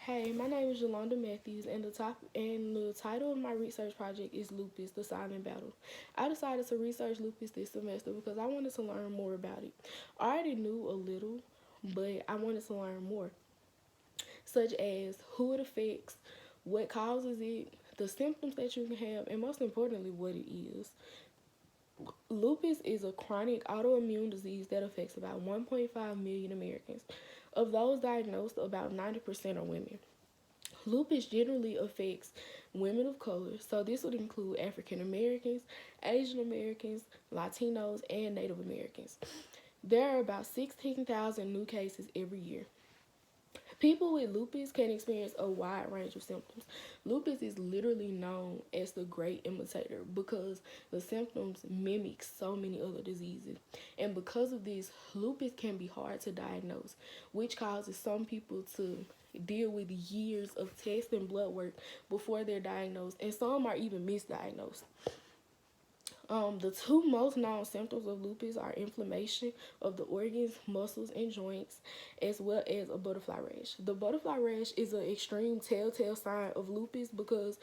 Hey, my name is Jalanda and the title of my research project is Lupus: The Silent Battle. I decided to research lupus this semester because I wanted to learn more about it. I already knew a little, but I wanted to learn more, such as who it affects, what causes it, the symptoms that you can have, and most importantly, what it is. Lupus is a chronic autoimmune disease that affects about 1.5 million Americans. Of those diagnosed, about 90% are women. Lupus generally affects women of color, so this would include African Americans, Asian Americans, Latinos, and Native Americans. There are about 16,000 new cases every year. People with lupus can experience a wide range of symptoms. Lupus is literally known as the great imitator because the symptoms mimic so many other diseases. And because of this, lupus can be hard to diagnose, which causes some people to deal with years of tests and blood work before they're diagnosed, and some are even misdiagnosed. The two most known symptoms of lupus are inflammation of the organs, muscles, and joints, as well as a butterfly rash. The butterfly rash is an extreme telltale sign of lupus because,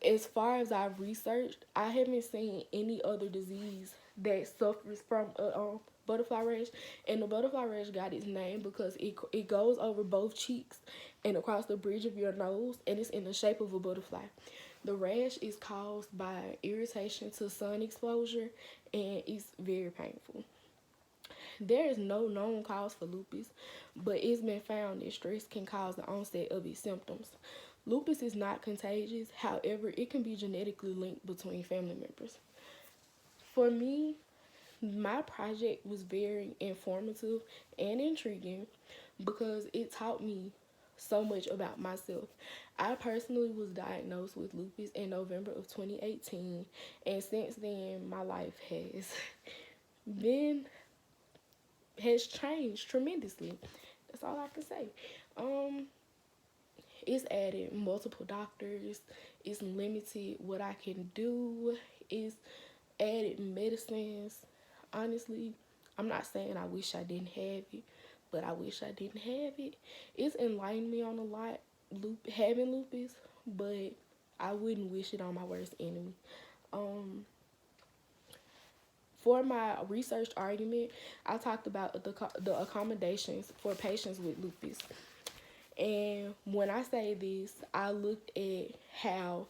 as far as I've researched, I haven't seen any other disease that suffers from a butterfly rash. And the butterfly rash got its name because it goes over both cheeks and across the bridge of your nose, and it's in the shape of a butterfly. The rash is caused by irritation to sun exposure, and it's very painful. There is no known cause for lupus, but it's been found that stress can cause the onset of its symptoms. Lupus is not contagious, however, it can be genetically linked between family members. For me, my project was very informative and intriguing because it taught me so much about myself. I personally was diagnosed with lupus in November of 2018, and since then my life been has changed tremendously. That's all I can say. Um it's added multiple doctors, it's limited what I can do, it's added medicines. Honestly, I'm not saying I wish I didn't have it, but I wish I didn't have it. It's enlightened me on a lot, having lupus, but I wouldn't wish it on my worst enemy. Um, for my research argument, I talked about the accommodations for patients with lupus. And when I say this, I looked at how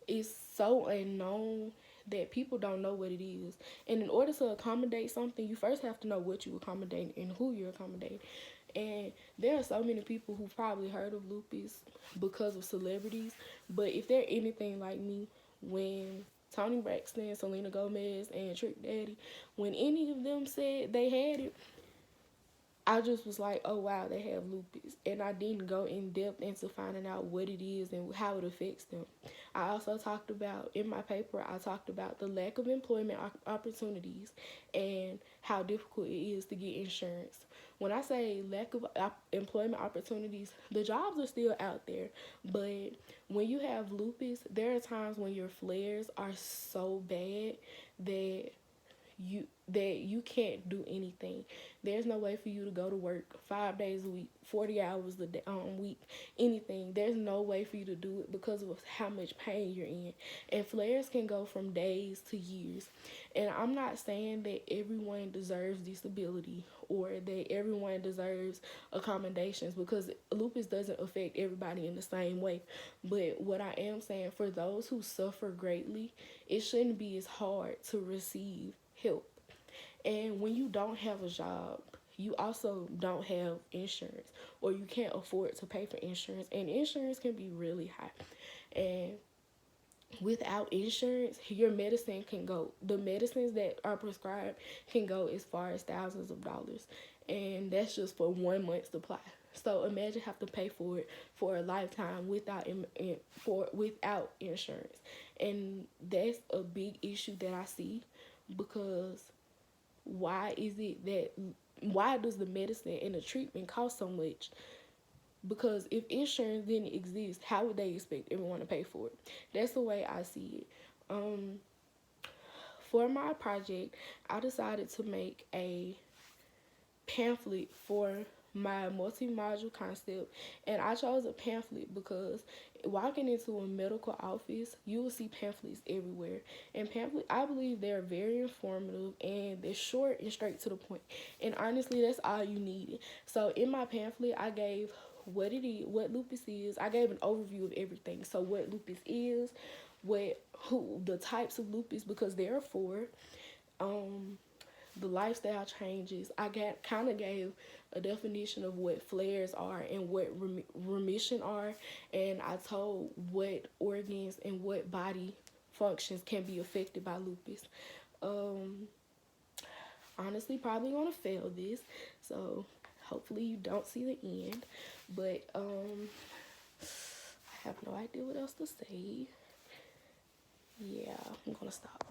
it's so unknown that people don't know what it is. And in order to accommodate something, you first have to know what you accommodate and who you're accommodating. And there are so many people who probably heard of lupus because of celebrities. But if they're anything like me, when Tony Braxton, Selena Gomez, and Trick Daddy, when any of them said they had it, I just was like, oh wow, they have lupus. And I didn't go in depth into finding out what it is and how it affects them. I also talked about, in my paper, I talked about the lack of employment opportunities and how difficult it is to get insurance. When I say lack of employment opportunities, the jobs are still out there. But when you have lupus, there are times when your flares are so bad that you can't do anything. There's no way for you to go to work 5 days a week, 40 hours a week, anything. There's no way for you to do it because of how much pain you're in. And flares can go from days to years. And I'm not saying that everyone deserves disability or that everyone deserves accommodations because lupus doesn't affect everybody in the same way. But what I am saying, for those who suffer greatly, it shouldn't be as hard to receive help. And when you don't have a job, you also don't have insurance or you can't afford to pay for insurance, and insurance can be really high. And without insurance, your medicine can go, the medicines that are prescribed can go as far as thousands of dollars, and that's just for 1 month's supply. So imagine have to pay for it for a lifetime without insurance. And that's a big issue that I see, because why is it that why does the medicine and the treatment cost so much? Because if insurance didn't exist, how would they expect everyone to pay for it? That's the way I see it. For my project, I decided to make a pamphlet for my multi-module concept, and I chose a pamphlet because walking into a medical office, you will see pamphlets everywhere. And pamphlet, I believe they're very informative and they're short and straight to the point. And honestly, that's all you needed. So in my pamphlet, I gave what it is, what lupus is. I gave an overview of everything. So what lupus is, who the types of lupus, because there are four. Um, the lifestyle changes. I kind of gave a definition of what flares are and what remission are, and I told what organs and what body functions can be affected by lupus. Um, Honestly, probably gonna fail this, so hopefully you don't see the end. But I have no idea what else to say. Yeah, I'm gonna stop.